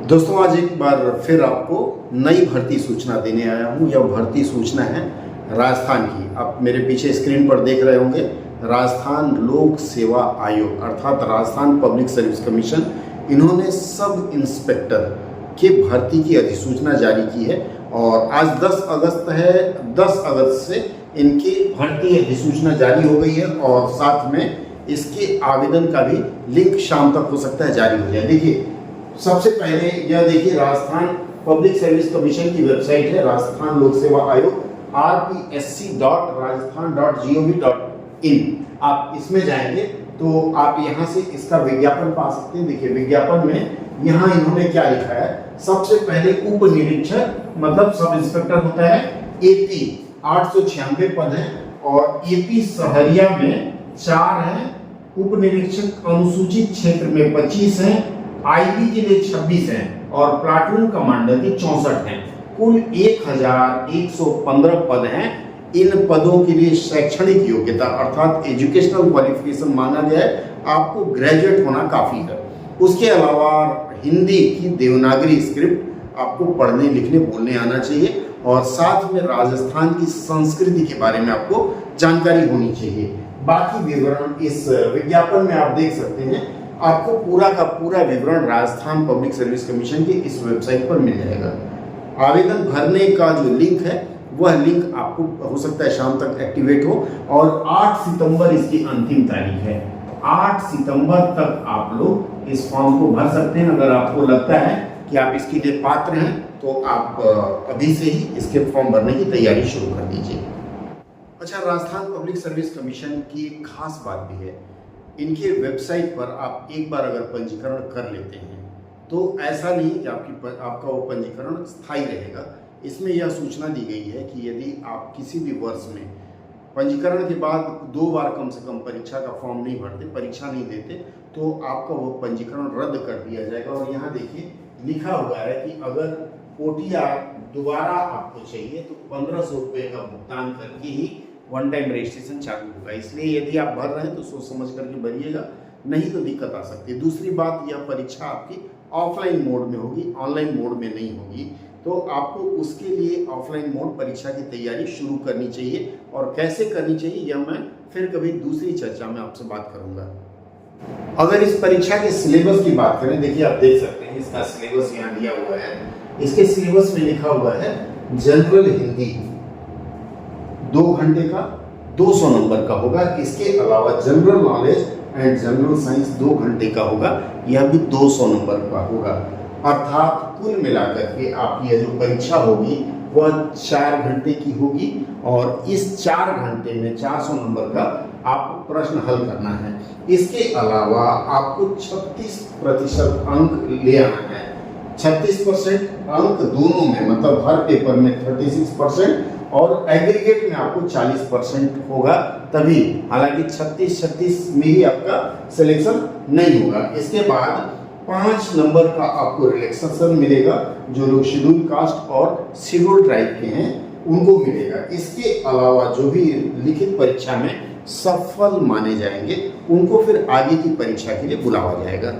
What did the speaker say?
दोस्तों, आज एक बार फिर आपको नई भर्ती सूचना देने आया हूँ। यह भर्ती सूचना है राजस्थान की। आप मेरे पीछे स्क्रीन पर देख रहे होंगे, राजस्थान लोक सेवा आयोग अर्थात राजस्थान पब्लिक सर्विस कमीशन, इन्होंने सब इंस्पेक्टर के भर्ती की अधिसूचना जारी की है और आज 10 अगस्त है। 10 अगस्त से इनकी भर्ती अधिसूचना जारी हो गई है और साथ में इसके आवेदन का भी लिंक शाम तक हो सकता है जारी हो जाए। देखिए, सबसे पहले यह देखिए, राजस्थान पब्लिक सर्विस कमीशन की वेबसाइट है राजस्थान लोक सेवा आयोग rpsc.rajasthan.gov.in। आप इसमें जाएंगे तो आप यहां से इसका विज्ञापन पा सकते हैं। देखिए, विज्ञापन में यहां इन्होंने क्या लिखा है, सबसे पहले उप निरीक्षक मतलब सब इंस्पेक्टर होता है, एपी 896 पद हैं और एपी सहरिया में 4 हैं, उप निरीक्षक अनुसूचित क्षेत्र में 25 हैं, आईबी के लिए 26 हैं और प्लाटून कमांडर के 64 हैं। कुल 1115 पद हैं। इन पदों के लिए शैक्षणिक योग्यता अर्थात एजुकेशनल क्वालिफिकेशन मांगा गया है, आपको ग्रेजुएट होना काफी है। उसके अलावा हिंदी की देवनागरी स्क्रिप्ट आपको पढ़ने लिखने बोलने आना चाहिए और साथ में राजस्थान की संस्कृति के बारे में आपको जानकारी होनी चाहिए। बाकी विवरण इस विज्ञापन में आप देख सकते हैं। आपको पूरा का पूरा विवरण राजस्थान पब्लिक सर्विस कमीशन की इस वेबसाइट पर मिल जाएगा। आवेदन भरने का जो लिंक है वह लिंक आपको हो सकता है शाम तक एक्टिवेट हो और 8 सितंबर इसकी अंतिम तारीख है। 8 सितंबर तक आप लोग इस फॉर्म को भर सकते हैं। अगर आपको लगता है कि आप इसके लिए पात्र हैं तो आप अभी से ही इसके फॉर्म भरने की तैयारी शुरू कर दीजिए। अच्छा, राजस्थान पब्लिक सर्विस कमीशन की एक खास बात भी है, इनके वेबसाइट पर आप एक बार अगर पंजीकरण कर लेते हैं तो ऐसा नहीं कि आपका वो पंजीकरण स्थायी रहेगा। इसमें यह सूचना दी गई है कि यदि आप किसी भी वर्ष में पंजीकरण के बाद 2 बार कम से कम परीक्षा का फॉर्म नहीं भरते, परीक्षा नहीं देते, तो आपका वो पंजीकरण रद्द कर दिया जाएगा। और यहाँ देखिए लिखा हुआ है कि अगर ओटीआर दोबारा आपको चाहिए तो 1500 रुपये का भुगतान करके ही वन टाइम रजिस्ट्रेशन चालू होगा। इसलिए यदि आप भर रहे हैं तो सोच समझ करके भरिएगा, नहीं तो दिक्कत आ सकती है। दूसरी बात, यह परीक्षा आपकी ऑफलाइन मोड में होगी, ऑनलाइन मोड में नहीं होगी। तो आपको उसके लिए ऑफलाइन मोड परीक्षा की तैयारी शुरू करनी चाहिए और कैसे करनी चाहिए यह मैं फिर कभी दूसरी चर्चा में आपसे बात करूंगा। अगर इस परीक्षा के सिलेबस की बात करें, देखिए आप देख सकते हैं इसका सिलेबस यहाँ दिया हुआ है। इसके सिलेबस में लिखा हुआ है जनरल हिंदी 2 घंटे का 200 नंबर का होगा। इसके अलावा general knowledge and general science 2 घंटे का होगा, यह भी 200 नंबर का होगा। अर्थात कुल मिलाकर के आपकी यह जो परीक्षा होगी वह 4 घंटे की होगी और इस 4 घंटे में 400 नंबर का आपको प्रश्न हल करना है। इसके अलावा आपको 36% अंक ले आना है। 36% अंक दोनों में, मतलब हर पेपर में 36% और एग्रीगेट में आपको 40% होगा तभी। हालांकि 36 में ही आपका सिलेक्शन नहीं होगा। इसके बाद 5 नंबर का आपको रिलैक्सेशन मिलेगा, जो लोग शेड्यूल कास्ट और शेड्यूल ट्राइब के हैं उनको मिलेगा। इसके अलावा जो भी लिखित परीक्षा में सफल माने जाएंगे उनको फिर आगे की परीक्षा के लिए बुलावा जाएगा।